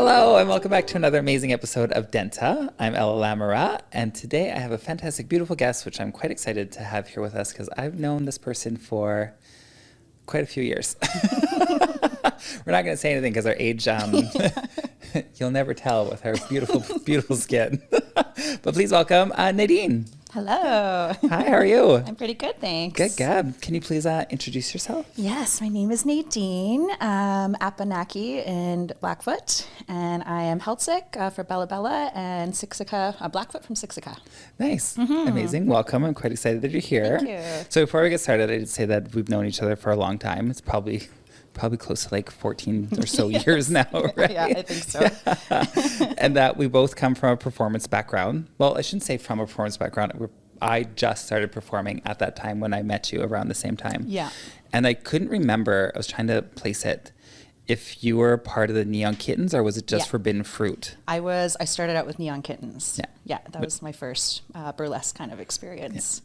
Hello and welcome back to another amazing episode of Dénht'ā. I'm Ella Lamoureux, and today I have a fantastic, beautiful guest, which I'm quite excited to have here with us because I've known this person for quite a few years. We're not going to say anything because our age, you'll never tell with her beautiful, beautiful skin. But please welcome Nadine. Hello. Hi, how are you? I'm pretty good, thanks. Good, good. Can you please introduce yourself? Yes, my name is Nadine Abenaki in Blackfoot, and I am Heiltsuk for Bella Bella and Siksika, Blackfoot from Siksika. Nice. Mm-hmm. Amazing. Welcome. I'm quite excited that you're here. Thank you. So before we get started, I'd say that we've known each other for a long time. It's probably close to like 14 or so years now, right? Yeah, I think so. Yeah. And that we both come from a performance background. Well, I shouldn't say from a performance background. I just started performing at that time when I met you around the same time. Yeah. And I couldn't remember, I was trying to place it, if you were part of the Neon Kittens or was it just Forbidden Fruit? I started out with Neon Kittens. Yeah. Yeah, that was my first burlesque kind of experience.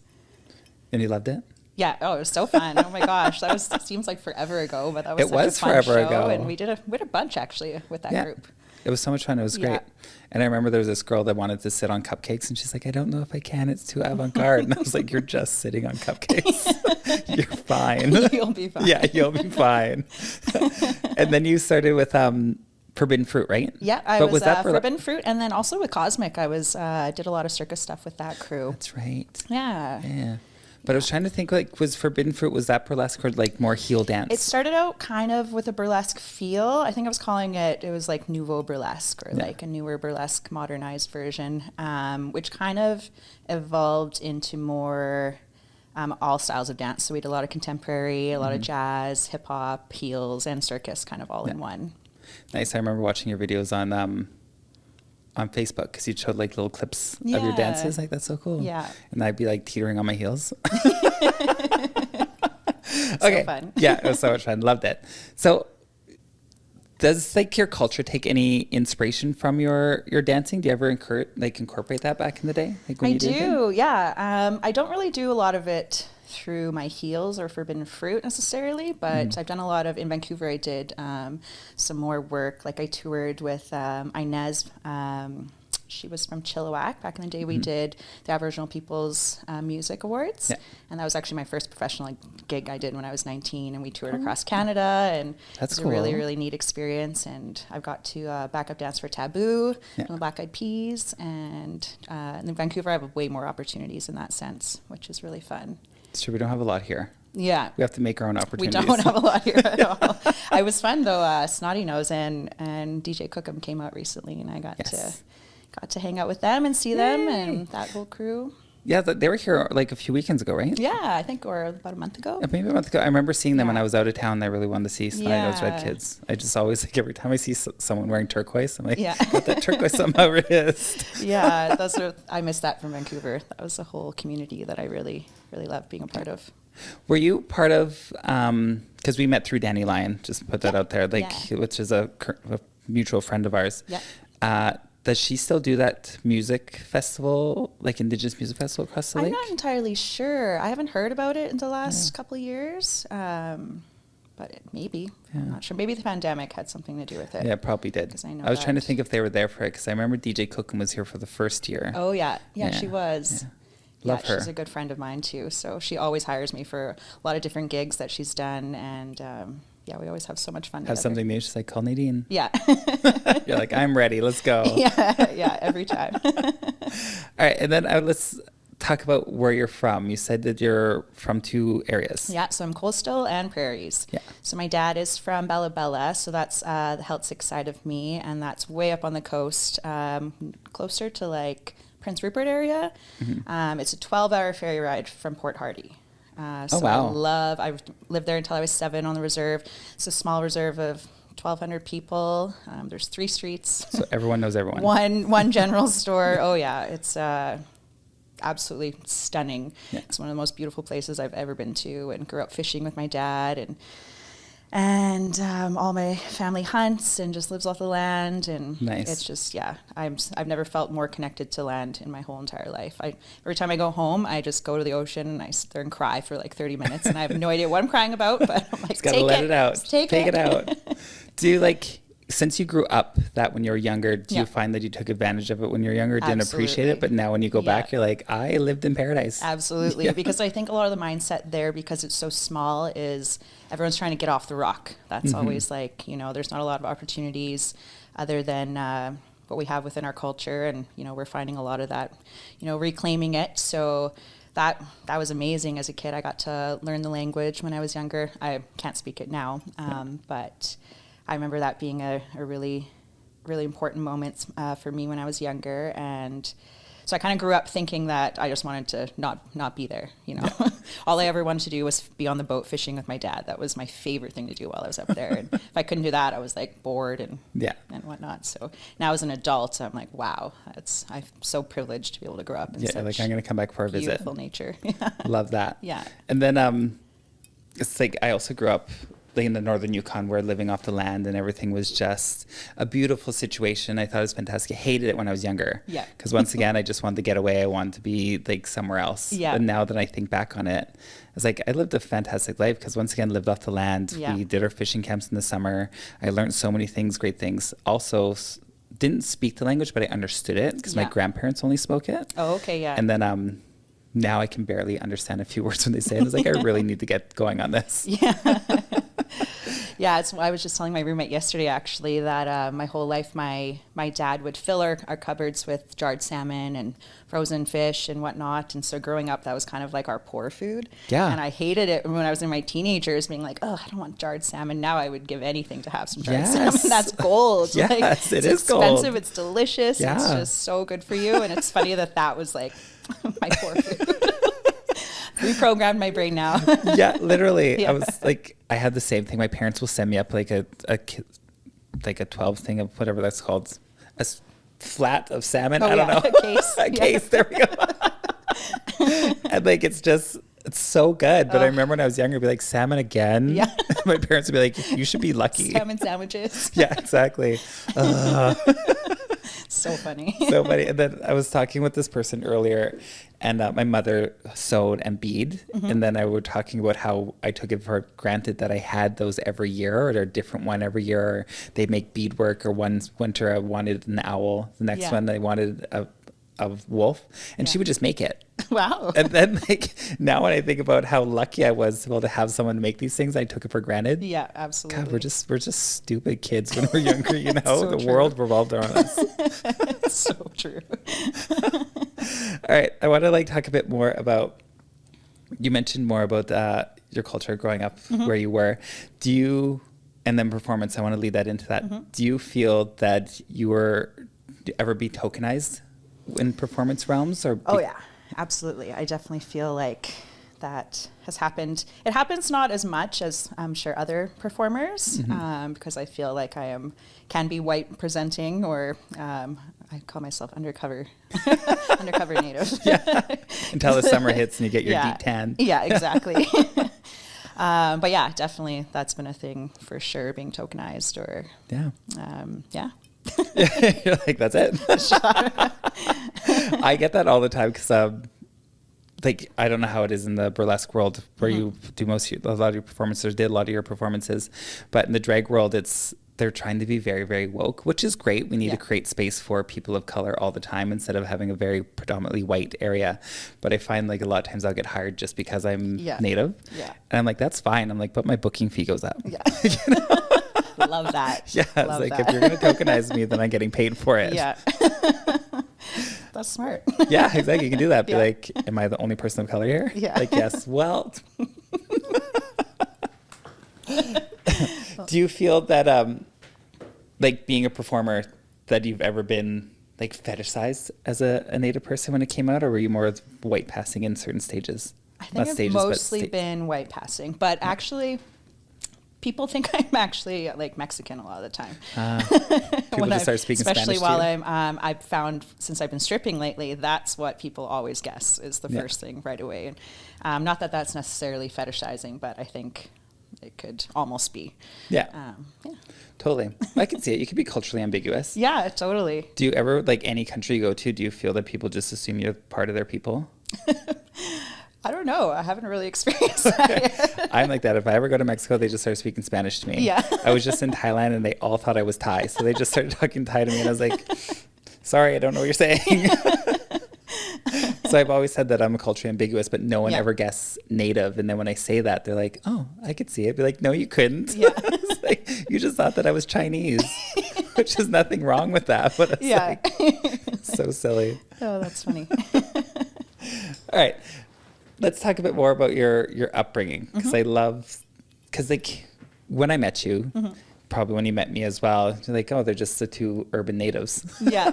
Yeah. And you loved it? Yeah. Oh, it was so fun. Oh my gosh. Seems like forever ago, but that was such a fun forever show. ago. And we did a bunch actually with that group. It was so much fun. It was great. Yeah. And I remember there was this girl that wanted to sit on cupcakes and she's like, I don't know if I can. It's too avant-garde. And I was like, you're just sitting on cupcakes. You're fine. You'll be fine. Yeah, you'll be fine. And then you started with Forbidden Fruit, right? Yeah, I was Forbidden Fruit. And then also with Cosmic, I did a lot of circus stuff with that crew. That's right. Yeah. Yeah. But I was trying to think, like, was Forbidden Fruit, was that burlesque or like more heel dance? It started out kind of with a burlesque feel. I think I was calling it was like nouveau burlesque or like a newer burlesque modernized version, which kind of evolved into more all styles of dance. So we did a lot of contemporary, a lot of jazz, hip hop, heels, and circus kind of all in one. Nice. I remember watching your videos on Facebook because you showed like little clips of your dances. Like, that's so cool. Yeah. And I'd be like teetering on my heels. Okay. So fun. Yeah, it was so much fun. Loved it. So does like your culture take any inspiration from your dancing? Do you ever incorporate that back in the day? Like when I you do. Yeah. I don't really do a lot of it through my heels or Forbidden Fruit necessarily, but I've done a lot of, in Vancouver I did some more work, like I toured with Inez, she was from Chilliwack. Back in the day we did the Aboriginal People's Music Awards, and that was actually my first professional gig I did when I was 19, and we toured across Canada, and that's it was cool. a really, really neat experience, and I've got to backup dance for Taboo and the Black Eyed Peas, and in Vancouver I have way more opportunities in that sense, which is really fun. Sure, we don't have a lot here. Yeah. We have to make our own opportunities. We don't have a lot here at all. I was fun though. Snotty Nose and DJ Cookham came out recently, and I got to hang out with them and see them and that whole crew. Yeah, they were here like a few weekends ago, right? Yeah, I think, or about a month ago. Maybe a month ago. I remember seeing them when I was out of town. I really wanted to see Snotty Nose Red Kids. I just always, like, every time I see someone wearing turquoise, I'm like, got that turquoise on my wrist. Yeah, I miss that from Vancouver. That was a whole community that I really, really loved being a part of. Were you part of, because we met through Danny Lyon, just put that out there, which is a mutual friend of ours. Yeah. Does she still do that music festival, like Indigenous music festival across the lake? I'm not entirely sure. I haven't heard about it in the last couple of years, but maybe. Yeah. I'm not sure. Maybe the pandemic had something to do with it. Yeah, it probably did. I was trying to think if they were there for it, because I remember DJ Cookham was here for the first year. Oh, yeah. Yeah, she was. Yeah. Love her. She's a good friend of mine, too. So she always hires me for a lot of different gigs that she's done, and we always have so much fun together. Something new. She's like, call Nadine. Yeah. You're like, I'm ready. Let's go. Yeah, every time. All right. And then let's talk about where you're from. You said that you're from two areas. Yeah. So I'm coastal and prairies. Yeah. So my dad is from Bella Bella. So that's the Heiltsuk side of me. And that's way up on the coast, closer to like Prince Rupert area. Mm-hmm. It's a 12-hour ferry ride from Port Hardy. I've lived there until I was 7 on the reserve. It's a small reserve of 1,200 people. There's 3 streets. So everyone knows everyone. One general store. Oh yeah, it's absolutely stunning. Yeah. It's one of the most beautiful places I've ever been to, and grew up fishing with my dad, and all my family hunts and just lives off the land, and it's just I've never felt more connected to land in my whole entire life. Every time I go home, I just go to the ocean and I sit there and cry for like 30 minutes, and I have no idea what I'm crying about, but I'm like, gotta let it out. Take it out. Do you like since you grew up that when you were younger, do you find that you took advantage of it when you were younger, didn't appreciate it, but now when you go back, you're like, I lived in paradise? Absolutely. Because I think a lot of the mindset there, because it's so small, is everyone's trying to get off the rock. That's always like, there's not a lot of opportunities other than what we have within our culture. And, we're finding a lot of that, reclaiming it. So that was amazing. As a kid, I got to learn the language when I was younger. I can't speak it now, but I remember that being a really, really important moment for me when I was younger. And so I kind of grew up thinking that I just wanted to not be there, All I ever wanted to do was be on the boat fishing with my dad. That was my favorite thing to do while I was up there. And if I couldn't do that, I was like bored and whatnot. So now as an adult, I'm like, wow, I'm so privileged to be able to grow up in such like I'm going to come back for a visit. Beautiful nature. Love that. Yeah. And then it's like I also grew up in the northern Yukon, where living off the land and everything was just a beautiful situation. I thought it was fantastic. I hated it when I was younger. Yeah. Because once again, I just wanted to get away. I wanted to be like somewhere else. Yeah. And now that I think back on it, it's like I lived a fantastic life because once again, lived off the land. Yeah. We did our fishing camps in the summer. I learned so many things, great things. Also, didn't speak the language, but I understood it because my grandparents only spoke it. Oh, okay, yeah. And then now I can barely understand a few words when they say it. It's like I really need to get going on this. Yeah. Yeah, I was just telling my roommate yesterday, actually, that my whole life my dad would fill our cupboards with jarred salmon and frozen fish and whatnot. And so growing up, that was kind of like our poor food. Yeah. And I hated it when I was in my teenagers, being like, oh, I don't want jarred salmon. Now I would give anything to have some jarred salmon. That's gold. Yes, it is gold. It's expensive. It's delicious. Yeah. It's just so good for you. And it's funny that was like my poor food. Reprogrammed my brain now. Yeah, literally. Yeah. I was like, I had the same thing. My parents will send me up like a 12 thing of whatever that's called, a flat of salmon. I don't know. A case. A case. There we go. And like it's so good. But I remember when I was younger, I'd be like, salmon again. Yeah. My parents would be like, you should be lucky. Salmon sandwiches. Yeah, exactly. So funny. So funny. And then I was talking with this person earlier, and my mother sewed and bead. And then I were talking about how I took it for granted that I had those every year, or a different one every year. Or they make beadwork, or one winter I wanted an owl. The next one I wanted a wolf. And she would just make it. Wow. And then like now when I think about how lucky I was to be able to have someone make these things, I took it for granted. Yeah, absolutely. God, we're just stupid kids when we're younger, So the true. world revolved around us. So true. All right. I want to talk a bit more about, you mentioned more about your culture growing up where you were. And then performance, I want to lead that into that. Do you feel that do you ever be tokenized in performance realms? Oh yeah, absolutely. I definitely feel like that has happened. It happens not as much as I'm sure other performers, because I feel like can be white presenting, or I call myself undercover native. Yeah. Until the summer hits and you get your deep tan. Yeah, exactly. But yeah, definitely that's been a thing for sure, being tokenized or yeah. You're like, that's it. I get that all the time because I don't know how it is in the burlesque world where you do a lot of your performances, did a lot of your performances, but in the drag world, they're trying to be very, very woke, which is great. We need to create space for people of color all the time instead of having a very predominantly white area. But I find a lot of times I'll get hired just because I'm native. Yeah. And I'm like, that's fine. I'm like, but my booking fee goes up. Yeah. Love that. Yeah. It's like, if you're going to tokenize me, then I'm getting paid for it. Yeah. That's smart. Yeah, exactly. You can do that. Be like, am I the only person of color here? Yeah. Like, yes. Well, do you feel that, being a performer, that you've ever been fetishized as a Native person when it came out, or were you more white passing in certain stages? I think I've mostly been white passing, but actually, people think I'm actually Mexican a lot of the time. People just start speaking Spanish. Especially while I've found, since I've been stripping lately, that's what people always guess is the first thing right away. And not that that's necessarily fetishizing, but I think it could almost be. Yeah. Totally. I can see it. You can be culturally ambiguous. Yeah, totally. Do you ever, any country you go to, do you feel that people just assume you're part of their people? I don't know. I haven't really experienced that yet. I'm like that. If I ever go to Mexico, they just start speaking Spanish to me. Yeah. I was just in Thailand and they all thought I was Thai. So they just started talking Thai to me and I was like, sorry, I don't know what you're saying. So I've always said that I'm culturally ambiguous, but no one ever guessed native. And then when I say that, they're like, oh, I could see it. I'd be like, no, you couldn't. Yeah. It's like, you just thought that I was Chinese, which is nothing wrong with that. But it's like, so silly. Oh, that's funny. All right. Let's talk a bit more about your upbringing, because I love, because like when I met you, probably when you met me as well, you're like, oh, they're just the two urban natives. Yeah.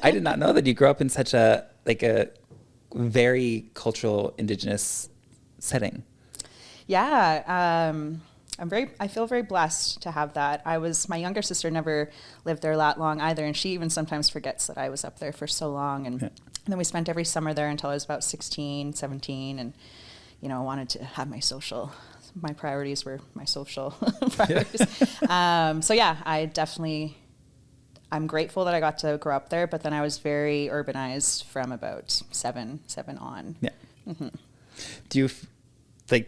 I did not know that you grew up in such a very cultural Indigenous setting. Yeah. I feel very blessed to have that. My younger sister never lived there that long either. And she even sometimes forgets that I was up there for so long. And then we spent every summer there until I was about 16, 17, and, wanted to have my priorities were my social priorities. I'm grateful that I got to grow up there, but then I was very urbanized from about seven on. Yeah. Mm-hmm. Do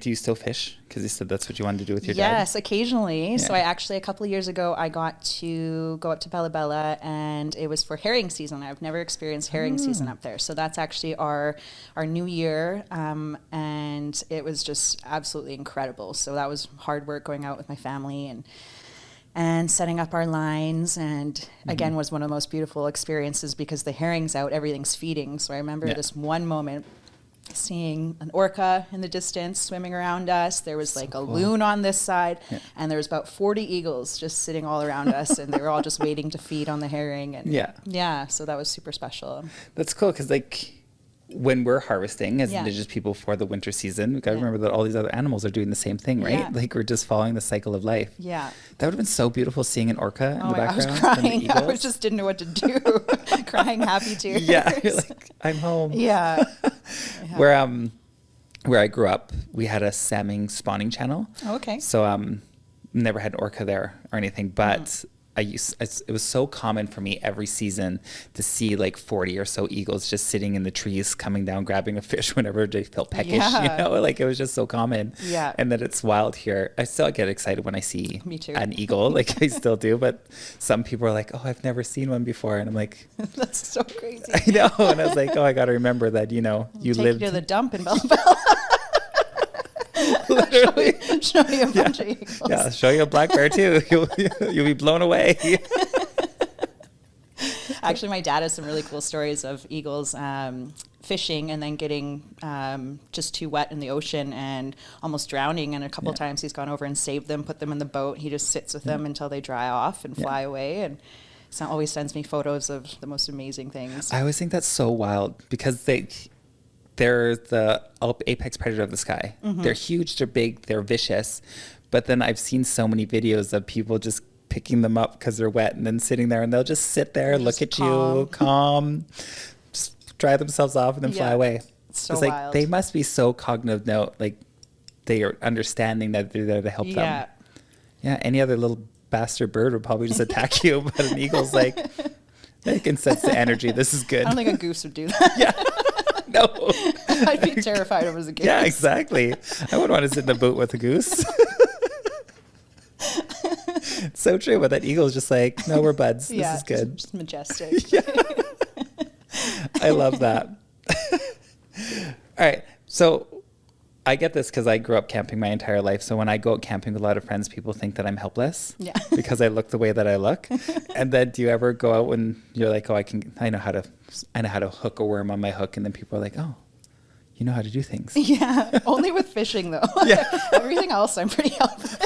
you still fish? Because you said that's what you wanted to do with your dad. Yes, occasionally. Yeah. So a couple of years ago, I got to go up to Bella Bella, and it was for herring season. I've never experienced herring season up there. So that's actually our new year, and it was just absolutely incredible. So that was hard work going out with my family and setting up our lines, and again was one of the most beautiful experiences because the herring's out, everything's feeding. So I remember this one moment seeing an orca in the distance swimming around us. There was like a loon on this side, and there was about 40 eagles just sitting all around us, and they were all just waiting to feed on the herring. And so that was super special. That's cool, because like when we're harvesting as Indigenous people for the winter season, we got to remember that all these other animals are doing the same thing, right? Yeah. Like we're just following the cycle of life. Yeah. That would have been so beautiful seeing an orca in the background. I was crying. I just didn't know what to do. Crying happy tears. Yeah. You're like, I'm home. Yeah. Where I grew up, we had a salmon spawning channel. Oh, okay. So never had an orca there or anything, but it was so common for me every season to see like 40 or so eagles just sitting in the trees, coming down, grabbing a fish whenever they felt peckish, like it was just so common. Yeah. And that it's wild here. I still get excited when I see an eagle, like I still do, but some people are like, oh, I've never seen one before. And I'm like, that's so crazy. I know. And I was like, oh, I got to remember that, you lived. You to the dump in Bella Bella. Literally. Show you a bunch of eagles. Yeah, show you a black bear too. You'll be blown away. Actually, my dad has some really cool stories of eagles fishing and then getting just too wet in the ocean and almost drowning. And a couple times he's gone over and saved them, put them in the boat. He just sits with them until they dry off and fly away. And so always sends me photos of the most amazing things. I always think that's so wild because they're the apex predator of the sky. They're huge, they're big, they're vicious. But then I've seen so many videos of people just picking them up because they're wet and then sitting there, and they'll just sit there, look at you, calm, just dry themselves off and then fly away. So it's like wild. They must be so cognitive now, like they are understanding that they're there to help them. Yeah, any other little bastard bird would probably just attack you, but an eagle's like, they can sense the energy. This is good. I don't think a goose would do that. Yeah. No. I'd be terrified if it was a goose. Yeah, exactly. I wouldn't want to sit in a boat with a goose. So true, but that eagle is just like, no, we're buds. This is good. Just majestic. I love that. All right. So I get this because I grew up camping my entire life. So when I go out camping with a lot of friends, people think that I'm helpless because I look the way that I look. And then do you ever go out when you're like, oh, I know how to hook a worm on my hook. And then people are like, oh, you know how to do things. Yeah. Only with fishing though. Yeah. Everything else, I'm pretty helpless.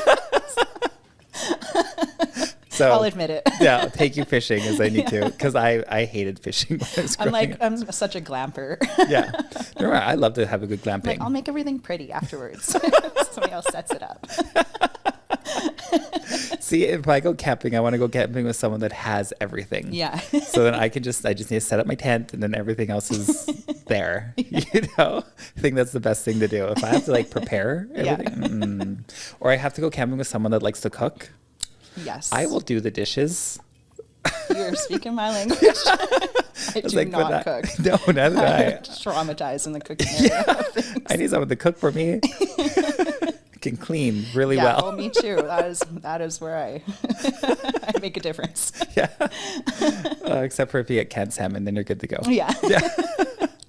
So I'll admit it. Yeah, I'll take you fishing as I need to, because I hated fishing when I was growing up. I'm such a glamper. Yeah. I love to have a good glamping. I'll make everything pretty afterwards. Somebody else sets it up. See, if I go camping, I want to go camping with someone that has everything. Yeah. So then I just need to set up my tent and then everything else is there. I think that's the best thing to do. If I have to prepare everything, or I have to go camping with someone that likes to cook. Yes. I will do the dishes. You're speaking my language. I do like, not cook. No, neither do I. I'm traumatized in the cooking area. I need someone to cook for me. Can clean really well. Oh, me too. That is where I make a difference. Yeah. Except for if you get canned salmon, then you're good to go. Yeah. Yeah.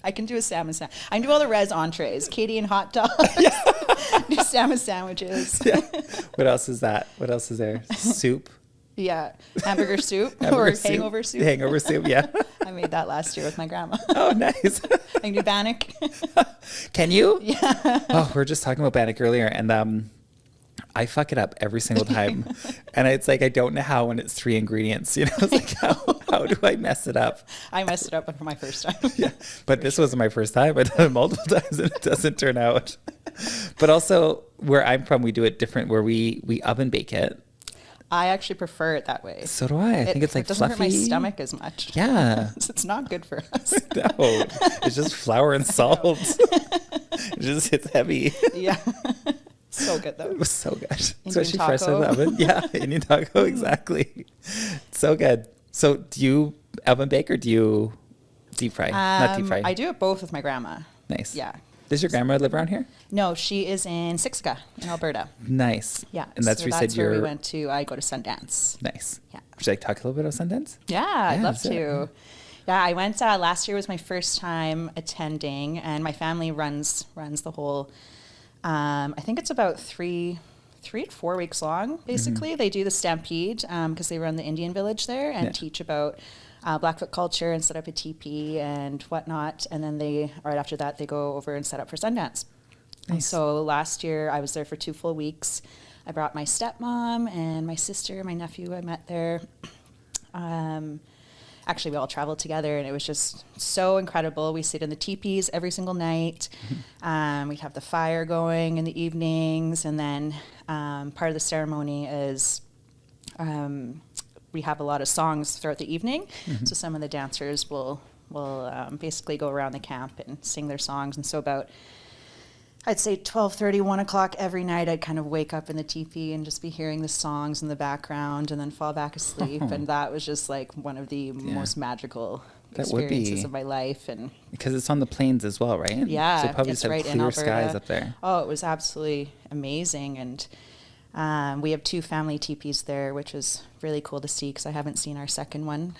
I can do a salmon sandwich. I can do all the res entrees. Katie and hot dogs. Yeah. Do salmon sandwiches. Yeah. What else is that? What else is there? Soup. Yeah. Hamburger soup or hangover soup. Hangover soup, yeah. I made that last year with my grandma. Oh, nice. I can do bannock. Can you? Yeah. Oh, we were just talking about bannock earlier, and I fuck it up every single time. And it's like, I don't know how when it's 3 ingredients. You know, it's like, how do I mess it up? I messed it up for my first time. Yeah, but this wasn't my first time. I've done it multiple times and it doesn't turn out. But also, where I'm from, we do it different, where we oven bake it. I actually prefer it that way. So do I. I think it's like it doesn't fluffy. hurt my stomach as much. Yeah. It's not good for us. No, it's just flour and salt. It's heavy. Yeah. So good though. It was so good. Indian Especially fresh out taco. of the oven. Yeah, Indian taco, exactly. So good. So do you oven bake or do you deep fry? Not deep fry. I do it both with my grandma. Nice. Yeah. Does your grandma live around here? No, she is in Siksika in Alberta. Nice. Yeah. And that's so where you said where you're... we went to. I go to Sundance. Nice. Yeah. Would you like to talk a little bit about Sundance? Yeah, I'd love that's it. to. Yeah, I went last year was my first time attending, and my family runs the whole. I think it's about 3 to 4 weeks long. Basically, they do the Stampede because they run the Indian village there and teach about Blackfoot culture and set up a teepee and whatnot. And then right after that, they go over and set up for Sundance. And so last year, I was there for 2 full weeks. I brought my stepmom and my sister, my nephew I met there. Actually, we all traveled together, and it was just so incredible. We sit in the teepees every single night. We'd have the fire going in the evenings, and then part of the ceremony is we have a lot of songs throughout the evening. So some of the dancers will basically go around the camp and sing their songs. And so about, I'd say 12:30, 1 o'clock every night, I'd kind of wake up in the teepee and just be hearing the songs in the background and then fall back asleep. And that was just like one of the most magical experiences of my life. And because it's on the plains as well, right? Yeah, so probably it's have right in clear Alberta. skies up there. Oh, it was absolutely amazing. And we have 2 family teepees there, which was really cool to see because I haven't seen our second one.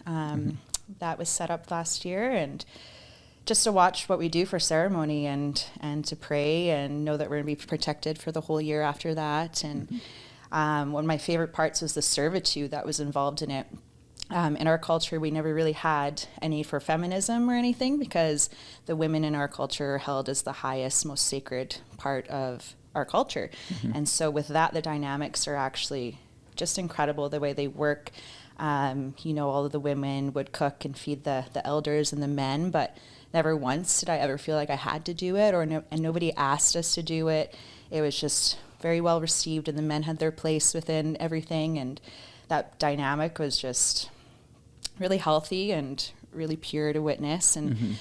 That was set up last year, and just to watch what we do for ceremony and to pray and know that we're going to be protected for the whole year after that. And one of my favorite parts was the servitude that was involved in it. In our culture, we never really had a need for feminism or anything because the women in our culture are held as the highest, most sacred part of our culture. And so with that, the dynamics are actually just incredible, the way they work. All of the women would cook and feed the elders and the men, but never once did I ever feel like I had to do it, and nobody asked us to do it. It was just very well received, and the men had their place within everything, and that dynamic was just really healthy and really pure to witness. And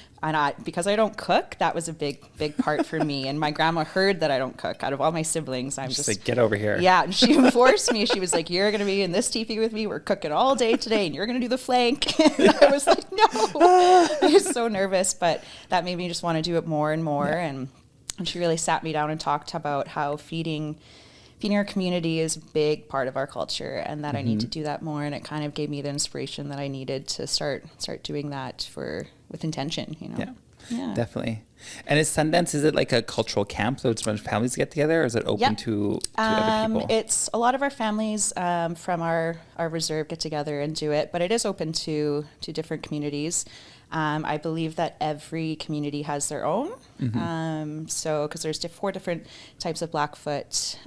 because I don't cook, that was a big part for me. And my grandma heard that I don't cook. Out of all my siblings, I'm just like, get over here. Yeah, and she forced me. She was like, "You're going to be in this teepee with me. We're cooking all day today, and you're going to do the flank." And I was like, "No." I was so nervous, but that made me just want to do it more and more. And she really sat me down and talked about how feeding our community is a big part of our culture, and that I need to do that more. And it kind of gave me the inspiration that I needed to start doing that with intention, Yeah, definitely. And is Sundance, is it like a cultural camp, so it's a bunch of families get together, or is it open to other people? It's a lot of our families from our reserve get together and do it, but it is open to different communities. I believe that every community has their own. So, because there's 4 different types of Blackfoot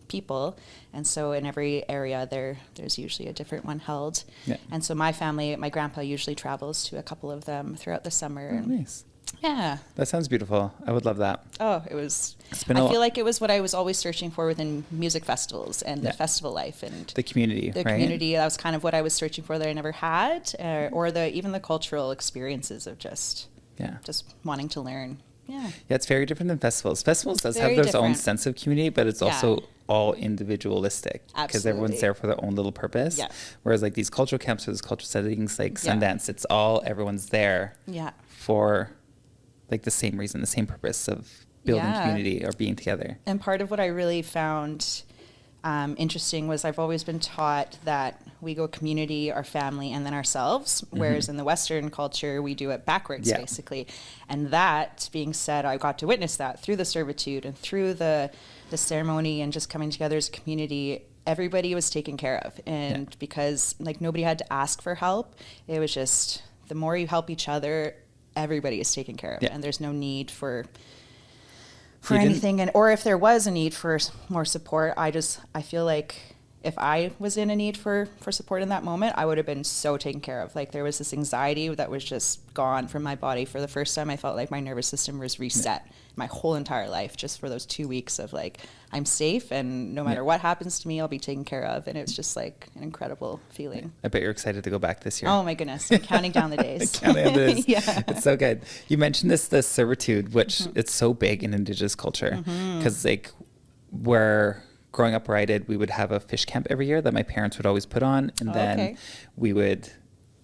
people, and so in every area there's usually a different one held. And so my grandpa usually travels to a couple of them throughout the summer. Nice. Yeah. That sounds beautiful. I would love that. Oh, it was. I feel like it was what I was always searching for within music festivals and the festival life and the community. The community. That was kind of what I was searching for that I never had, or even the cultural experiences of just wanting to learn. Yeah. Yeah, it's very different than festivals. Festivals does Very have their own different. sense of community, but it's also all individualistic because everyone's Absolutely. there for their own little purpose. Yeah. Whereas like these cultural camps or these cultural settings like Yeah. Sundance, everyone's there Yeah. for like the same reason, the same purpose of building community or being together. And part of what I really found interesting was I've always been taught that we go community, our family, and then ourselves, whereas in the Western culture, we do it backwards, basically. And that being said, I got to witness that through the servitude and through the ceremony and just coming together as a community. Everybody was taken care of. And because like nobody had to ask for help, it was just the more you help each other, everybody is taken care of. And there's no need for anything. And or if there was a need for more support, I feel like if I was in a need for support in that moment, I would have been so taken care of. Like there was this anxiety that was just gone from my body. For the first time, I felt like my nervous system was reset my whole entire life, just for those 2 weeks of like, I'm safe and no matter what happens to me, I'll be taken care of. And it's just like an incredible feeling. I bet you're excited to go back this year. Oh my goodness. I'm counting down the days. Counting down the days. It's so good. You mentioned the servitude, which it's so big in Indigenous culture because like where growing up where I did, we would have a fish camp every year that my parents would always put on. And then we would,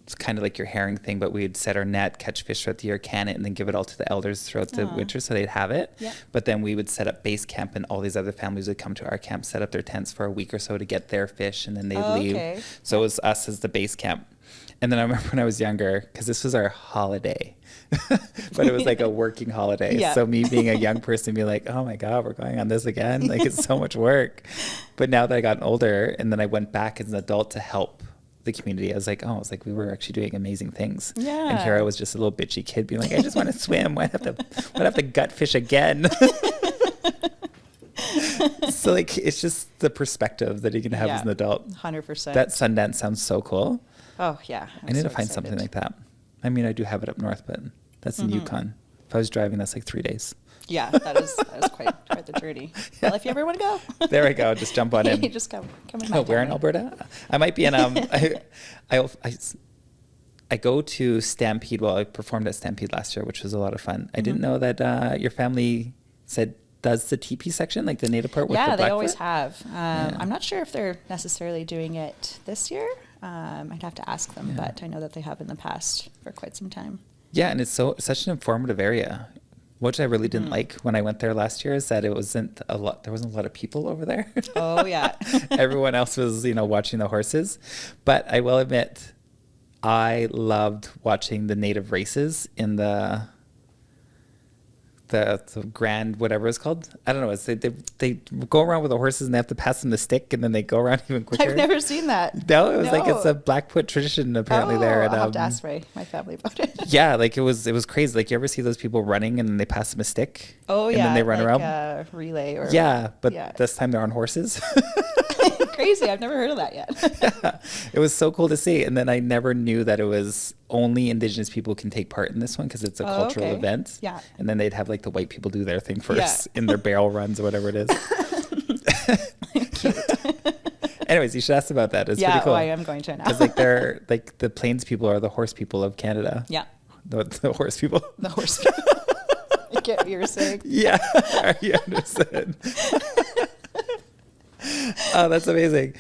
it's kind of like your herring thing, but we'd set our net, catch fish throughout the year, can it, and then give it all to the elders throughout the winter so they'd have it. But then we would set up base camp and all these other families would come to our camp, set up their tents for a week or so to get their fish and then they'd leave. So it was us as the base camp. And then I remember when I was younger, because this was our holiday, but it was like a working holiday. So me being a young person being like, oh my God, we're going on this again. Like it's so much work. But now that I got older and then I went back as an adult to help the community, I was like, we were actually doing amazing things. And here I was just a little bitchy kid being like, I just want to swim. Why have to gut fish again? So like, it's just the perspective that you can have as an adult. 100%. That Sundance sounds so cool. Oh yeah. I need to find something like that. I mean, I do have it up north, but that's in Yukon. If I was driving, that's like 3 days. Yeah, that is quite the journey. Well, if you ever want to go. There we go. Just jump on in. You just come in. Oh, where in Alberta? I might be in, I go to Stampede. Well, I performed at Stampede last year, which was a lot of fun. I didn't know that your family does the teepee section, like the native part with the Blackfoot? Yeah, they always have. I'm not sure if they're necessarily doing it this year. I'd have to ask them, but I know that they have in the past for quite some time. Yeah, and it's such an informative area. What I really didn't like when I went there last year is that there wasn't a lot of people over there. Oh, yeah. Everyone else was, watching the horses. But I will admit, I loved watching the native races in the grand, whatever it's called. I don't know. It's they go around with the horses and they have to pass them the stick and then they go around even quicker. I've never seen that. No, it was like it's a Blackfoot tradition apparently there. And, I'll have to ask my family about it. Yeah, like it was crazy. Like you ever see those people running and then they pass them a stick? Oh yeah, and then they run like around. A relay or this time they're on horses. Crazy. I've never heard of that yet. Yeah, it was so cool to see. And then I never knew that it was only Indigenous people can take part in this one because it's a cultural event. Yeah. And then they'd have like the white people do their thing first in their barrel runs or whatever it is. Anyways, you should ask about that. It's pretty cool. I am going to now. Because like they're like the plains people are the horse people of Canada. Yeah. The horse people. The horse people. I get what you're saying. Yeah. You understood. Oh, that's amazing.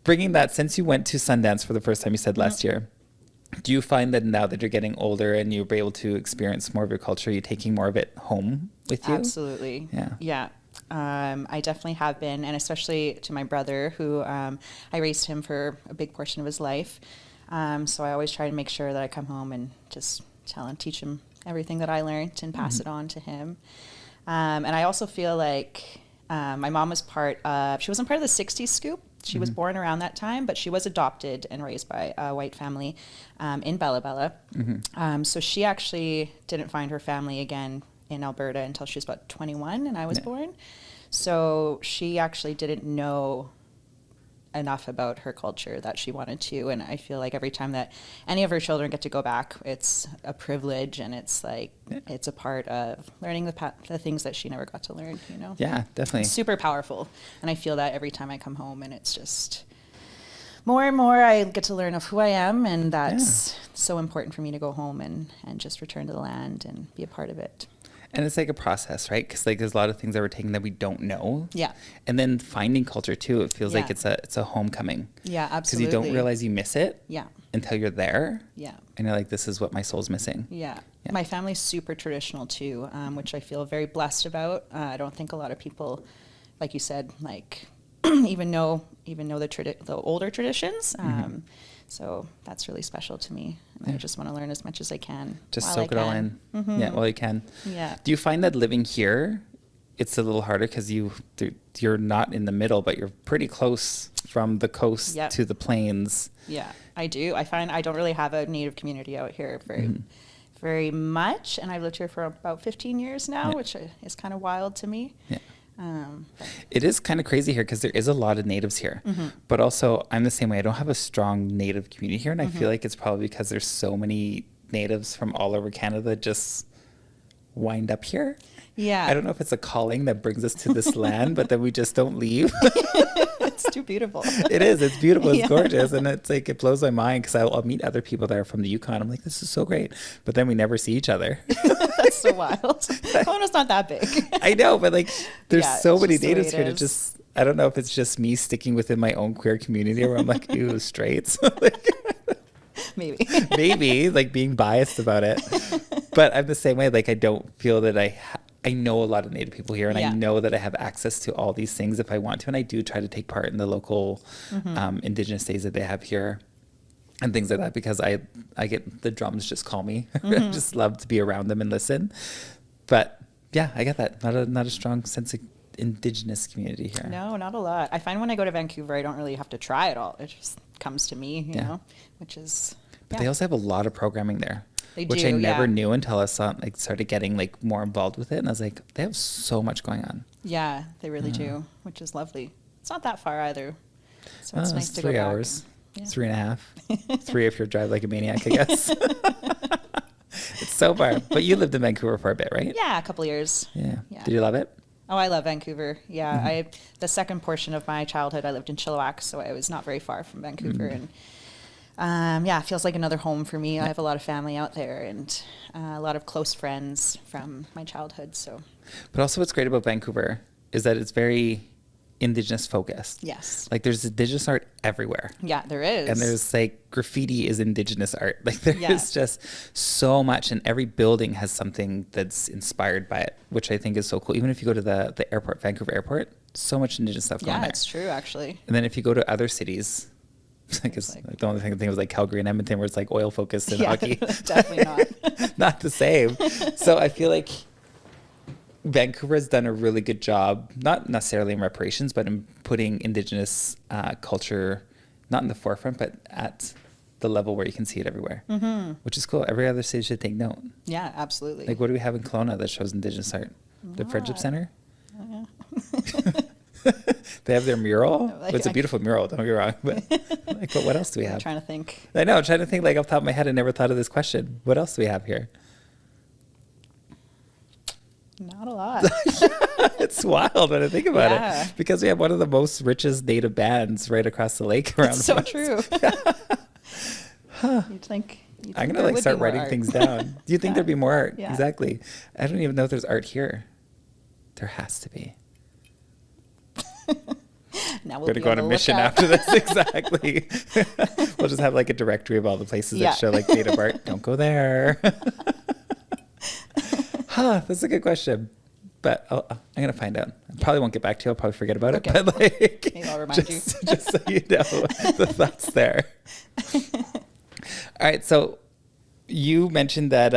Bringing that, since you went to Sundance for the first time, you said last year, do you find that now that you're getting older and you're able to experience more of your culture, you're taking more of it home with you? Absolutely. Yeah. I definitely have been, and especially to my brother, who I raised him for a big portion of his life. So I always try to make sure that I come home and just teach him everything that I learned and pass it on to him. And I also feel like my mom was she wasn't part of the 60s scoop. She was born around that time, but she was adopted and raised by a white family in Bella Bella. So she actually didn't find her family again in Alberta until she was about 21 and I was born. So she actually didn't know enough about her culture that she wanted to. And I feel like every time that any of her children get to go back, it's a privilege and it's like, it's a part of learning the things that she never got to learn, Yeah, definitely. It's super powerful. And I feel that every time I come home and it's just more and more I get to learn of who I am, and that's so important for me to go home and just return to the land and be a part of it. And it's like a process, right? Because like there's a lot of things that we're taking that we don't know. Yeah. And then finding culture too, it feels like it's a homecoming. Yeah, absolutely. Because you don't realize you miss it. Yeah. Until you're there. Yeah. And you're like, this is what my soul's missing. Yeah. My family's super traditional too, which I feel very blessed about. I don't think a lot of people, like you said, like even know the older traditions. So that's really special to me. And I just want to learn as much as I can. Just soak it all in. Yeah, while you can. Yeah. Do you find that living here, it's a little harder because you're not in the middle, but you're pretty close from the coast to the plains? Yeah, I do. I find I don't really have a native community out here very much. And I've lived here for about 15 years now, which is kind of wild to me. Yeah. It is kind of crazy here because there is a lot of natives here, but also I'm the same way. I don't have a strong native community here, and I feel like it's probably because there's so many natives from all over Canada just wind up here. Yeah. I don't know if it's a calling that brings us to this land, but then we just don't leave. It's too beautiful. It is. It's beautiful. It's gorgeous. And it's like, it blows my mind because I'll meet other people that are from the Yukon. I'm like, this is so great. But then we never see each other. That's so wild. Kelowna's not that big. I know, but like, there's so many just the way natives it here to is. just, I don't know if it's just me sticking within my own queer community where I'm like, ew, straights. Maybe like being biased about it. But I'm the same way. Like, I don't feel that I know a lot of Native people here, and I know that I have access to all these things if I want to. And I do try to take part in the local Indigenous days that they have here and things like that, because I get the drums just call me. I just love to be around them and listen. But yeah, I get that. Not a strong sense of Indigenous community here. No, not a lot. I find when I go to Vancouver, I don't really have to try at all. It just comes to me, you know, which is. But they also have a lot of programming there. Which do, I never knew until I started getting like more involved with it, and I was like, they have so much going on. Yeah, they really do, which is lovely. It's not that far either, so it's nice to go 3 back. hours, 3.5, 3 if you drive like a maniac, I guess. It's so far. But you lived in Vancouver for a bit, right? Yeah, a couple years. Yeah. Did you love it? Oh, I love Vancouver. Yeah, the second portion of my childhood, I lived in Chilliwack, so I was not very far from Vancouver, and. It feels like another home for me. I have a lot of family out there and a lot of close friends from my childhood. So, but also what's great about Vancouver is that it's very Indigenous focused. Yes. Like there's Indigenous art everywhere. Yeah, there is. And there's like graffiti is Indigenous art. Like there is just so much, and every building has something that's inspired by it, which I think is so cool. Even if you go to the airport, Vancouver airport, so much Indigenous stuff going on there. Yeah, it's true actually. And then if you go to other cities, I guess the only thing was like Calgary and Edmonton, where it's like oil focused and hockey. Definitely not. Not the same. So I feel like Vancouver has done a really good job, not necessarily in reparations, but in putting Indigenous culture not in the forefront, but at the level where you can see it everywhere, which is cool. Every other city should take note. Yeah, absolutely. Like, what do we have in Kelowna that shows Indigenous art? The Friendship Center. Yeah. They have their mural. It's a beautiful mural, don't get me wrong. But but what else do we have? I'm trying to think. I know, I'm trying to think like off the top of my head. I never thought of this question. What else do we have here? Not a lot. It's wild when I think about it. Because we have one of the most richest native bands right across the lake around us. It's so true. You'd think I'm going to start writing things down. Do you think there'd be more art? Yeah. Exactly. I don't even know if there's art here. There has to be. Now we're going to go on a mission after this. Exactly. We'll just have like a directory of all the places that show like native art. Don't go there. That's a good question. But I'm going to find out. I probably won't get back to you. I'll probably forget about it. But like, maybe I'll remind you. Just so you know, the thought's there. All right. So you mentioned that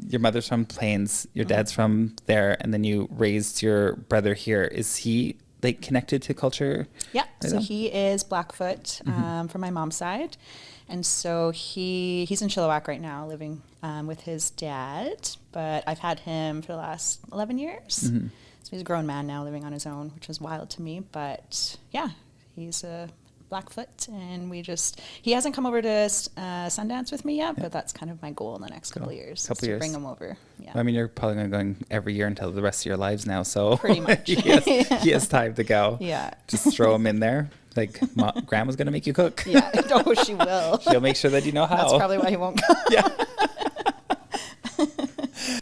your mother's from Plains, your dad's from there, and then you raised your brother here. Is he like connected to culture? Yeah. So he is Blackfoot from my mom's side. And so he's in Chilliwack right now living with his dad, but I've had him for the last 11 years. So he's a grown man now living on his own, which was wild to me. But yeah, he's a Blackfoot, and he hasn't come over to Sundance with me yet, but that's kind of my goal in the next couple of years. To bring him over. Yeah. I mean, you're probably going every year until the rest of your lives now, so pretty much. he has time to go. Yeah. Just throw him in there. Like, Grandma's going to make you cook. Yeah. Oh, she will. She'll make sure that you know how. That's probably why he won't come. Yeah.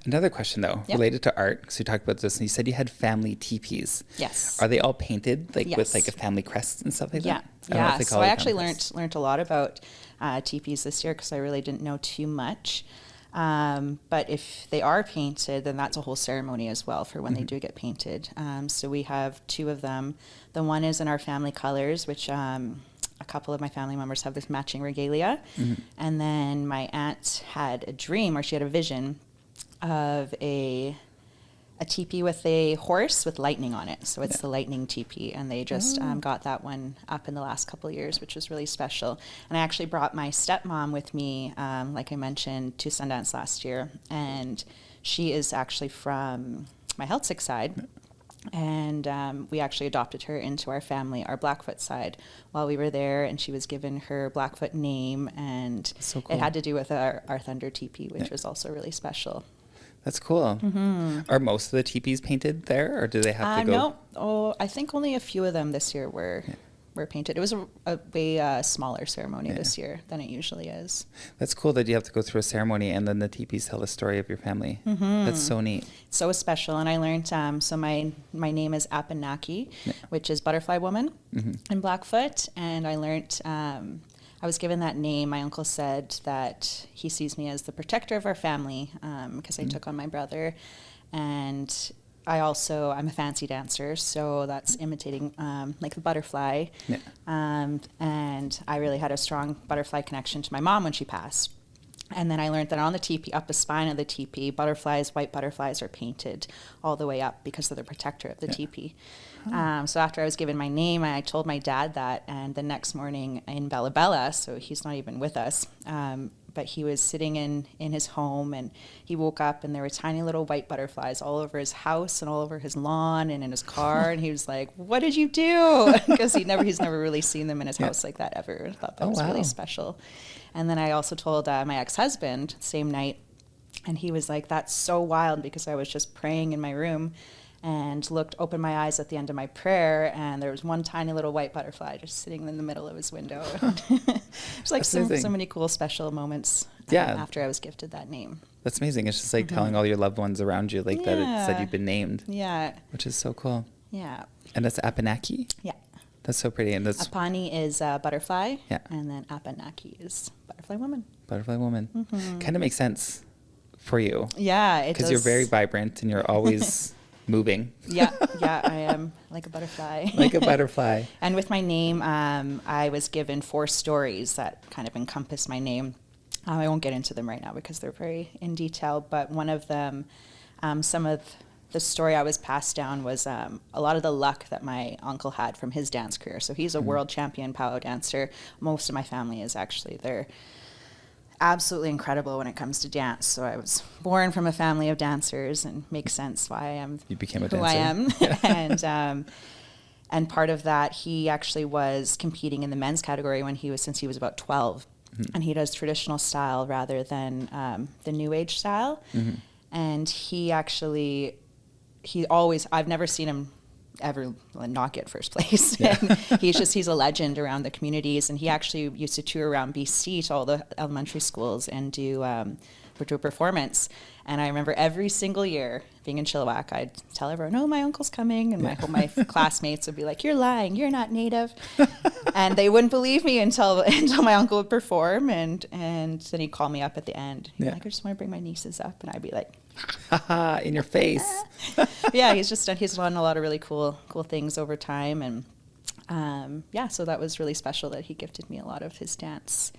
Another question, though, related to art, because we talked about this, and you said you had family teepees. Yes. Are they all painted, like with like a family crest and stuff like that? Yeah. So I actually learned a lot about teepees this year because I really didn't know too much. But if they are painted, then that's a whole ceremony as well for when they do get painted. So we have 2 of them. The one is in our family colors, which a couple of my family members have this matching regalia. And then my aunt had a dream, or she had a vision of a teepee with a horse with lightning on it. So it's the lightning teepee, and they just got that one up in the last couple of years, which was really special. And I actually brought my stepmom with me, like I mentioned, to Sundance last year, and she is actually from my Heiltsuk side. And we actually adopted her into our family, our Blackfoot side, while we were there, and she was given her Blackfoot name, and so cool. It had to do with our thunder teepee, which was also really special. That's cool. Are most of the teepees painted there, or do they have to go? No. Oh, I think only a few of them this year were painted. It was a way smaller ceremony this year than it usually is. That's cool that you have to go through a ceremony and then the teepees tell the story of your family. That's so neat. So special. And I learned, so my name is Abenaki, which is butterfly woman in Blackfoot. And I learned, I was given that name. My uncle said that he sees me as the protector of our family because I took on my brother. And I'm a fancy dancer, so that's imitating like the butterfly. And I really had a strong butterfly connection to my mom when she passed. And then I learned that on the teepee, up the spine of the teepee, white butterflies are painted all the way up because they're the protector of the teepee. So after I was given my name, I told my dad that, and the next morning in Bella Bella, so he's not even with us, but he was sitting in his home, and he woke up and there were tiny little white butterflies all over his house and all over his lawn and in his car. And he was like, "What did you do?" Because he's never really seen them in his house like that ever. I thought that was really special. And then I also told my ex-husband same night, and he was like, "That's so wild," because I was just praying in my room and opened my eyes at the end of my prayer, and there was one tiny little white butterfly just sitting in the middle of his window. It's like so many cool special moments after I was gifted that name. That's amazing. It's just like telling all your loved ones around you that it said you've been named. Yeah. Which is so cool. Yeah. And that's Abenaki? Yeah. That's so pretty. And that's Apani is butterfly, and then Abenaki is butterfly woman. Butterfly woman. Kind of makes sense for you. Yeah, it does. Because you're very vibrant and you're always moving. Yeah, I am like a butterfly. Like a butterfly. And with my name, I was given 4 stories that kind of encompass my name. I won't get into them right now because they're very in detail, but one of them, some of the story I was passed down was a lot of the luck that my uncle had from his dance career. So he's a world champion powwow dancer. Most of my family is actually they're absolutely incredible when it comes to dance. So I was born from a family of dancers, and makes sense why I am who I am. And part of that, he actually was competing in the men's category since he was about 12. And he does traditional style rather than the new age style. And I've never seen him ever not get first place. And he's a legend around the communities, and he actually used to tour around BC to all the elementary schools and do a performance. And I remember every single year being in Chilliwack, I'd tell everyone, "Oh, my uncle's coming," and my classmates would be like, "You're lying, you're not native." And they wouldn't believe me until my uncle would perform, and then he'd call me up at the end. Like, "I just want to bring my nieces up," and I'd be like, "Haha, in your face." Yeah, he's done a lot of really cool things over time, and so that was really special that he gifted me a lot of his dance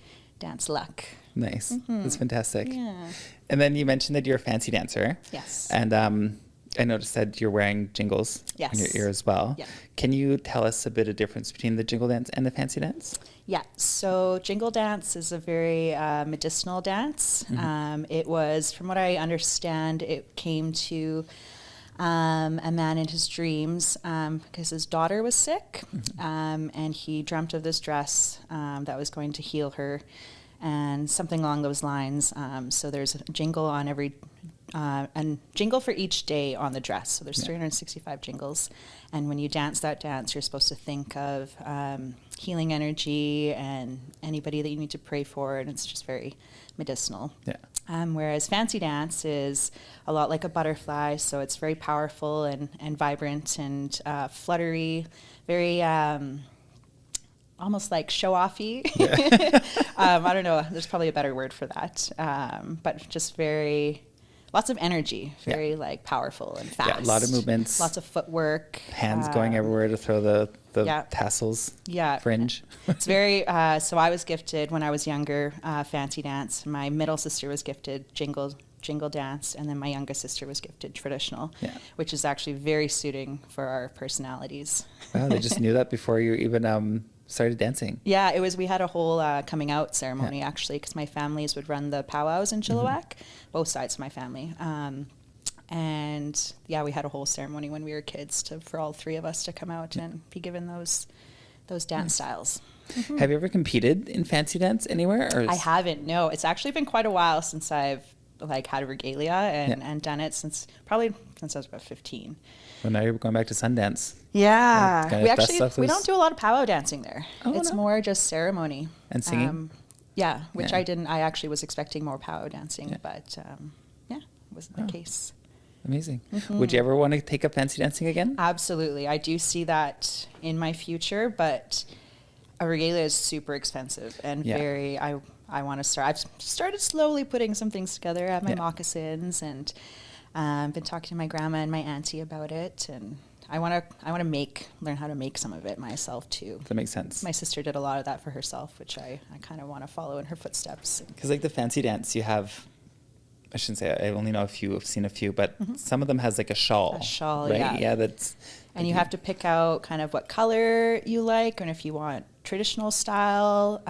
luck. Nice. That's fantastic. Yeah. And then you mentioned that you're a fancy dancer. Yes. And I noticed that you're wearing jingles in your ear as well. Yeah. Can you tell us a bit of difference between the jingle dance and the fancy dance? Yeah. So jingle dance is a very medicinal dance. It was, from what I understand, it came to a man in his dreams because his daughter was sick, and he dreamt of this dress that was going to heal her, and something along those lines. So there's a jingle on every and jingle for each day on the dress. So there's 365 jingles. And when you dance that dance, you're supposed to think of healing energy and anybody that you need to pray for. And it's just very medicinal. Yeah. Whereas fancy dance is a lot like a butterfly. So it's very powerful and vibrant and fluttery, very almost like show-offy. Yeah. I don't know. There's probably a better word for that. But just lots of energy, very like powerful and fast. Yeah, a lot of movements. Lots of footwork. Hands going everywhere to throw the tassels. Yeah. Fringe. It's very, so I was gifted when I was younger, fancy dance. My middle sister was gifted jingle dance, and then my youngest sister was gifted traditional, which is actually very suiting for our personalities. Wow, they just knew that before you even started dancing. Yeah, we had a whole coming out ceremony actually, because my families would run the powwows in Chilliwack, both sides of my family. And yeah, we had a whole ceremony when we were kids for all three of us to come out and be given those dance styles. Mm-hmm. Have you ever competed in fancy dance anywhere? Or I haven't, no. It's actually been quite a while since I've had a regalia and done it since I was about 15. Well, now you're going back to Sundance. Yeah. We don't do a lot of powwow dancing there. It's more just ceremony. And singing? Which I didn't. I actually was expecting more powwow dancing, but it wasn't the case. Amazing. Mm-hmm. Would you ever want to take up fancy dancing again? Absolutely. I do see that in my future, but a regalia is super expensive and very, I want to start. I've started slowly putting some things together. I have my moccasins, and been talking to my grandma and my auntie about it, and I want to learn how to make some of it myself too. That makes sense. My sister did a lot of that for herself, which I kind of want to follow in her footsteps. Because like the fancy dance, you have, I shouldn't say, I only know a few, I've seen a few, but some of them has like a shawl. A shawl, right? yeah. Yeah, that's... And you have to pick out kind of what color you like, and if you want traditional style,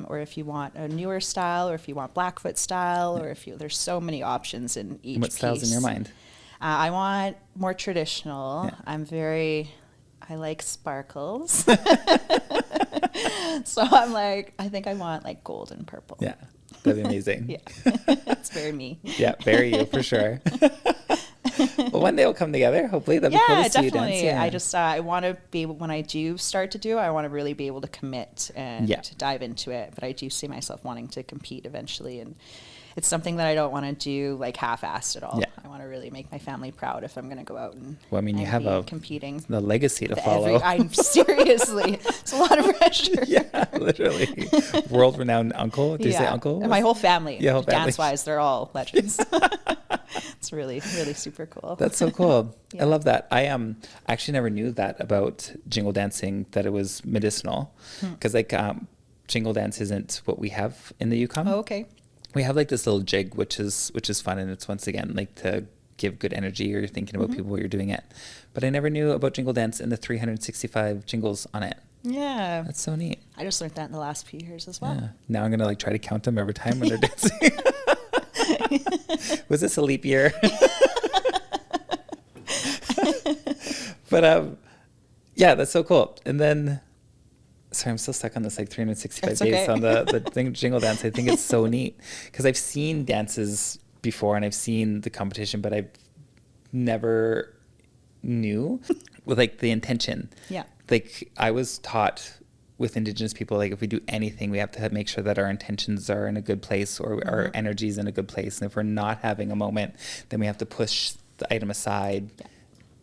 or if you want a newer style, or if you want Blackfoot style, or there's so many options in each piece. What style's in your mind? I want more traditional. Yeah. I like sparkles. So I think I want like gold and purple. Yeah, that'd be amazing. Yeah, it's very me. Yeah, very you for sure. Well, one day we'll come together. Hopefully, that'd be cool to see you dance. Yeah, I want to be able, when I do start to do, I want to really be able to commit and to dive into it. But I do see myself wanting to compete eventually, and it's something that I don't want to do like half-assed at all. Yeah. I want to really make my family proud if I'm going to go out and you have competing. The legacy to follow. I'm seriously, it's a lot of pressure. Yeah, literally. World-renowned uncle. Did you say uncle? And my whole family. Yeah, whole family. Dance-wise, they're all legends. It's really, really super cool. That's so cool. I love that. I actually never knew that about jingle dancing, that it was medicinal. Because jingle dance isn't what we have in the Yukon. Oh, okay. We have like this little jig, which is fun, and it's once again like to give good energy, or you're thinking about people while you're doing it. But I never knew about jingle dance and the 365 jingles on it. Yeah, that's so neat. I just learned that in the last few years as well. Yeah. Now I'm gonna try to count them every time when they're dancing. Was this a leap year? But yeah, that's so cool. And then. Sorry, I'm still stuck on this 365 days on the thing, jingle dance. I think it's so neat because I've seen dances before and I've seen the competition, but I never knew with the intention. Yeah. I was taught with Indigenous people, if we do anything, we have to make sure that our intentions are in a good place, or our energy is in a good place. And if we're not having a moment, then we have to push the item aside. Yeah.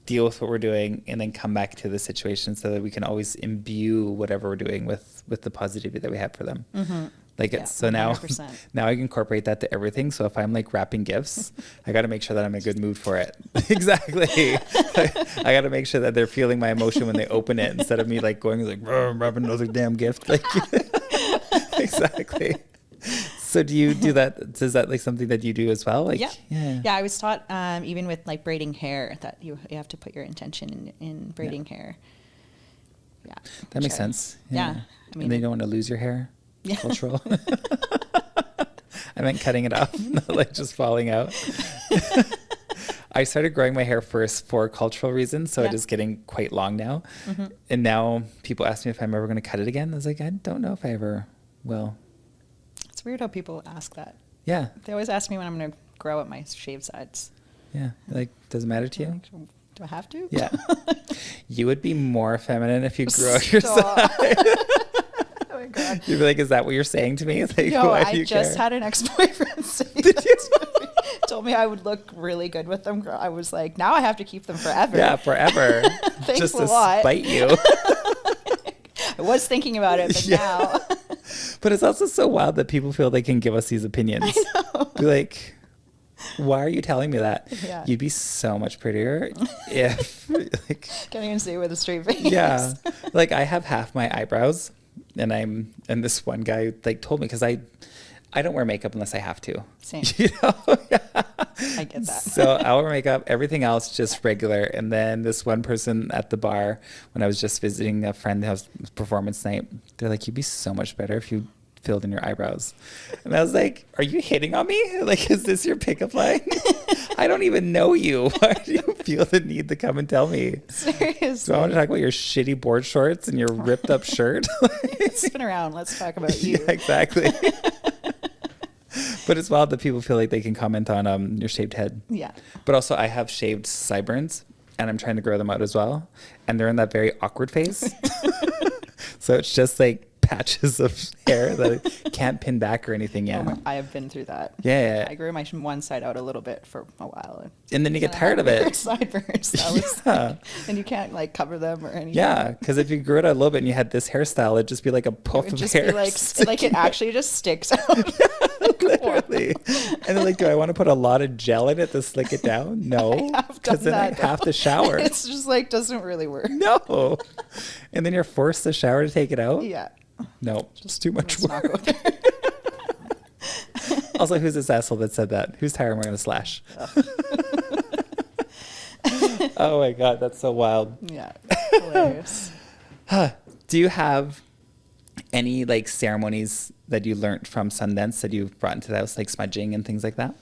Deal with what we're doing, and then come back to the situation so that we can always imbue whatever we're doing with the positivity that we have for them. So now I can incorporate that to everything. So if I'm wrapping gifts, I got to make sure that I'm in a good mood for it. Exactly. I got to make sure that they're feeling my emotion when they open it, instead of me going wrapping another damn gift. Exactly. So do you do that? Is that something that you do as well? Yeah. I was taught even with braiding hair that you have to put your intention in braiding hair. Yeah, that makes sense. Yeah. I mean, and you don't want to lose your hair. Yeah. Cultural. I meant cutting it off, not just falling out. I started growing my hair first for cultural reasons, so Yeah. it is getting quite long now. And now people ask me if I'm ever going to cut it again. I was like, I don't know if I ever will. It's weird how people ask that. Yeah. They always ask me when I'm going to grow out my shaved sides. Yeah. Like, does it matter to you? Like, do I have to? Yeah. You would be more feminine if you grew out your Stop. side. Oh my God. You'd be like, is that what you're saying to me? Like, No, why do I you just care? had an ex-boyfriend say Did that you? to me. Told me I would look really good with them. I was like, now I have to keep them forever. Yeah, forever. Thanks Just a to lot. spite you. I was thinking about it, but Yeah. now. But it's also so wild that people feel they can give us these opinions. I know. Be like, why are you telling me that? Yeah. You'd be so much prettier if, like, Can't even say it with a straight face. yeah. Like, I have half my eyebrows, and this one guy, like, told me, because I don't wear makeup unless I have to. Same. You know? Yeah. I get that. So I'll wear makeup, everything else just regular. And then this one person at the bar, when I was just visiting a friend who was performance night, they're like, you'd be so much better if you filled in your eyebrows. And I was like, are you hitting on me? Like, is this your pickup line? I don't even know you. Why do you feel the need to come and tell me? Seriously. So I want to talk about your shitty board shorts and your ripped up shirt. Spin around. Let's talk about you. Yeah, exactly. But it's wild that people feel like they can comment on your shaved head. Yeah. But also, I have shaved sideburns, and I'm trying to grow them out as well. And they're in that very awkward phase. So it's just like patches of hair that I can't pin back or anything yet. I have been through that. Yeah. I grew my one side out a little bit for a while. And then you get I tired had of weird it. Sideburns. That was Yeah. and you can't like cover them or anything. Yeah, because if you grew it out a little bit and you had this hairstyle, it'd just be like a It puff would of just hair. be like it actually just sticks out. Literally. And then, like, do I want to put a lot of gel in it to slick it down? No. I have done Because then I that, have though. to shower. It's just like doesn't really work. No. And then you're forced to shower to take it out? Yeah. No, just too much Let's not work. go there. Also, who's this asshole that said that? Whose tire am I going to slash? Oh my God, that's so wild. Yeah. Hilarious. Do you have any like ceremonies that you learned from Sundance that you've brought into the house, like smudging and things like that?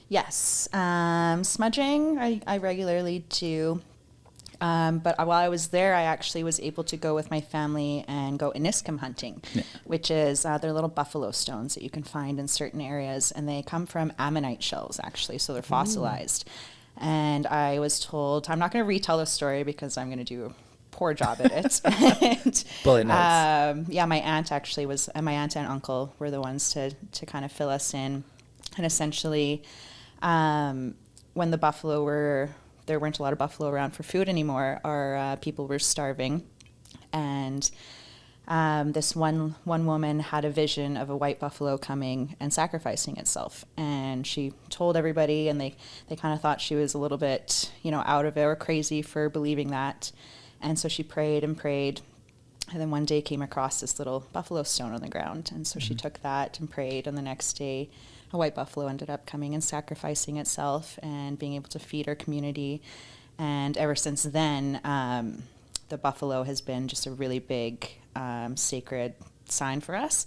Yes. Smudging, I regularly do. But while I was there, I actually was able to go with my family and go Iniskim hunting, which is they're little buffalo stones that you can find in certain areas. And they come from ammonite shells, actually. So they're fossilized. And I was told, I'm not going to retell the story because I'm going to do a poor job at it. And, Bullet notes. yeah, my aunt actually was, and my aunt and uncle were the ones to kind of fill us in. And essentially, when the buffalo there weren't a lot of buffalo around for food anymore, our people were starving. And this one woman had a vision of a white buffalo coming and sacrificing itself. And she told everybody, and they kind of thought she was a little bit, out of it or crazy for believing that. And so she prayed and prayed. And then one day came across this little buffalo stone on the ground. And so she took that and prayed. And the next day, a white buffalo ended up coming and sacrificing itself and being able to feed our community. And ever since then, the buffalo has been just a really big sacred sign for us.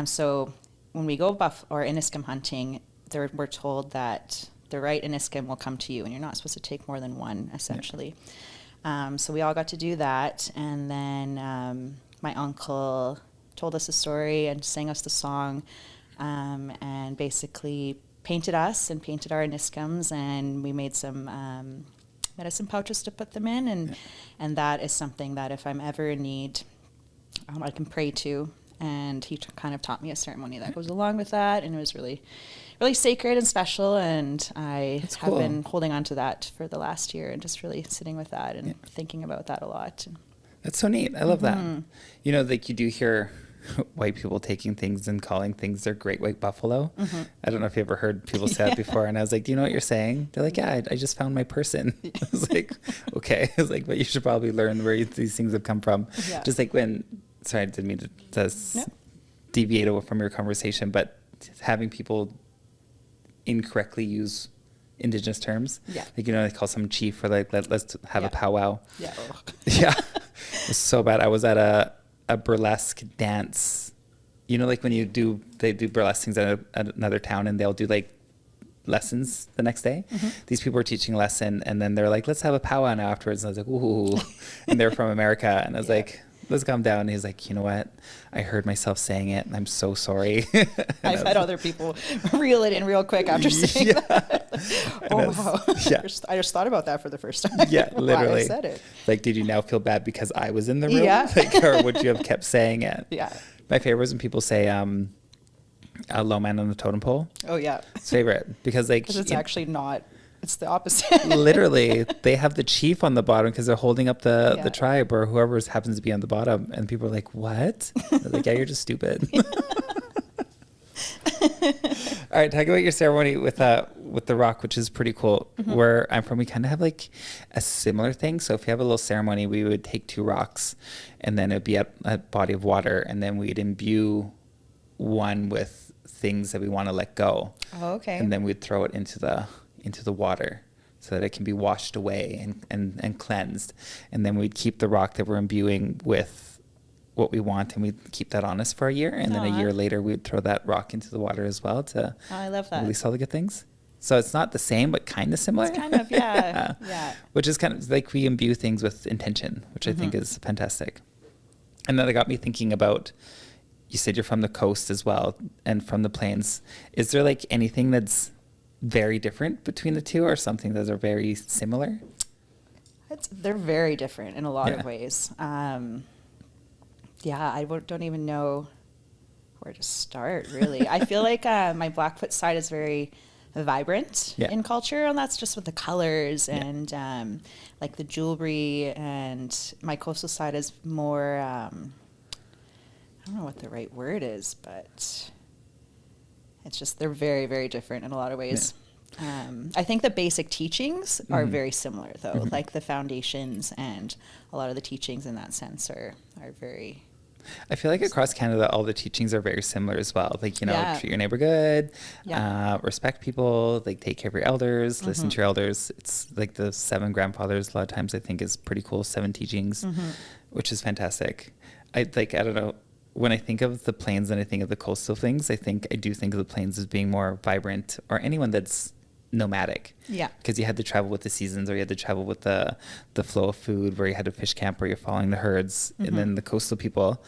So when we go Iniskim hunting, we're told that the right Iniskim will come to you, and you're not supposed to take more than one, essentially. So we all got to do that, and then my uncle told us a story and sang us the song, and basically painted us and painted our Iniskims, and we made some medicine pouches to put them in, and that is something that if I'm ever in need, I can pray to. And he kind of taught me a ceremony that goes along with that, and it was really, really sacred and special. And I have been holding on to that for the last year, and just really sitting with that and thinking about that a lot. That's so neat. I love that. Like you do hear white people taking things and calling things their great white buffalo. I don't know if you ever heard people say that before. And I was like, do you know what you're saying? They're like, yeah, I just found my person. I was like, okay. I was like, but you should probably learn where these things have come from. Yeah. Just like sorry, I didn't mean to deviate away from your conversation, but having people incorrectly use Indigenous terms. Yeah. Like, they call some chief or like, let's have a powwow. Yeah. Yeah. It was so bad. I was at a burlesque dance, like when they do burlesque things at another town, and they'll do like lessons the next day. These people were teaching a lesson, and then they're like, let's have a powwow now afterwards. And I was like, ooh. And they're from America. And I was like, let's calm down. And he's like, you know what? I heard myself saying it, and I'm so sorry. I've had other people reel it in real quick after saying that. Wow. Yeah. I just thought about that for the first time. Yeah, literally. I said it. Like, did you now feel bad because I was in the room? Yeah. Like, or would you have kept saying it? Yeah. My favorite is when people say, a low man on the totem pole. Oh, yeah. It's favorite because like It's actually not. It's the opposite. Literally, they have the chief on the bottom because they're holding up the tribe or whoever happens to be on the bottom, and people are like, "What?" They're like, "Yeah, you're just stupid." All right, talk about your ceremony with the rock, which is pretty cool. Where I'm from, we kind of have like a similar thing. So if you have a little ceremony, we would take 2 rocks, and then it'd be a body of water, and then we'd imbue one with things that we want to let go. Oh, okay. And then we'd throw it into the water so that it can be washed away and cleansed. And then we'd keep the rock that we're imbuing with what we want, and we'd keep that on us for a year. And then a year later, we'd throw that rock into the water as well to I love that. release all the good things. So it's not the same, but kind of similar. It's kind of, yeah. Yeah. Which is kind of like we imbue things with intention, which I think is fantastic. And then it got me thinking about, you said you're from the coast as well and from the plains. Is there like anything that's very different between the two, or something that are very similar? They're very different in a lot of ways. I don't even know where to start, really. I feel like my Blackfoot side is very vibrant in culture, and that's just with the colors and like the jewelry, and my coastal side is more I don't know what the right word is, but it's just they're very, very different in a lot of ways. I think the basic teachings are very similar, though. Like the foundations and a lot of the teachings in that sense are very... I feel like across Canada, all the teachings are very similar as well. Like, you know, treat your neighbor good, respect people, like take care of your elders, listen to your elders. It's like the 7 grandfathers, a lot of times I think is pretty cool, 7 teachings, which is fantastic. I don't know, when I think of the plains and I think of the coastal things, I do think of the plains as being more vibrant, or anyone that's nomadic. Yeah. Because you had to travel with the seasons, or you had to travel with the flow of food, where you had to fish camp, where you're following the herds. And then the coastal people,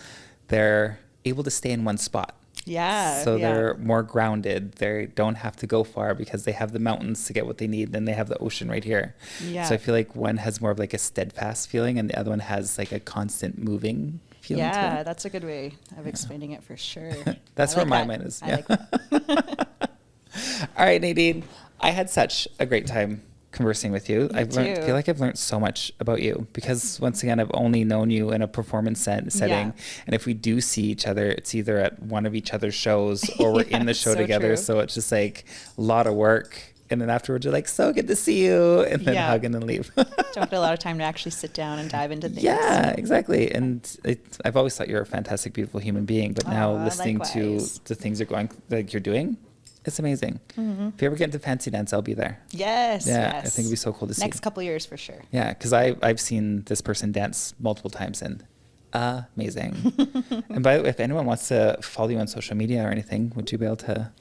they're able to stay in one spot. Yeah. So they're more grounded. They don't have to go far because they have the mountains to get what they need. Then they have the ocean right here. Yeah. So I feel like one has more of like a steadfast feeling, and the other one has like a constant moving feeling. Yeah, that's a good way of explaining it for sure. That's where my mind is. I like that. All right, Nadine, I had such a great time conversing with you. I feel like I've learned so much about you, because once again, I've only known you in a performance setting. And if we do see each other, it's either at one of each other's shows or we're in the show together. True. So it's just like a lot of work. And then afterwards, you're like, so good to see you. And then hug and then leave. Don't get a lot of time to actually sit down and dive into things. Yeah, exactly. And I've always thought you're a fantastic, beautiful human being. But now listening to the things you're doing, it's amazing. If you ever get into fancy dance, I'll be there. Yes. Yeah, I think it'd be so cool to see. Next couple years for sure. Yeah, because I've seen this person dance multiple times, and amazing. And by the way, if anyone wants to follow you on social media or anything, would you be able to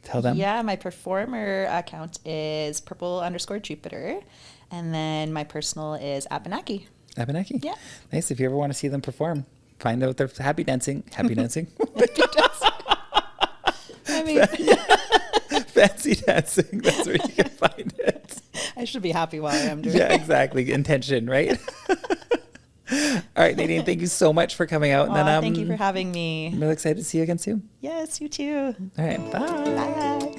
tell them? Yeah, my performer account is purple_Jupiter. And then my personal is Abenaki. Abenaki. Yeah. Nice. If you ever want to see them perform, find out they're happy dancing. Happy dancing. I mean, fancy dancing. That's where you can find it. I should be happy while I am doing it. Yeah, exactly. Intention, right? All right, Nadine, thank you so much for coming out. And then, thank you for having me. I'm really excited to see you again soon. Yes, you too. All right, bye. Bye.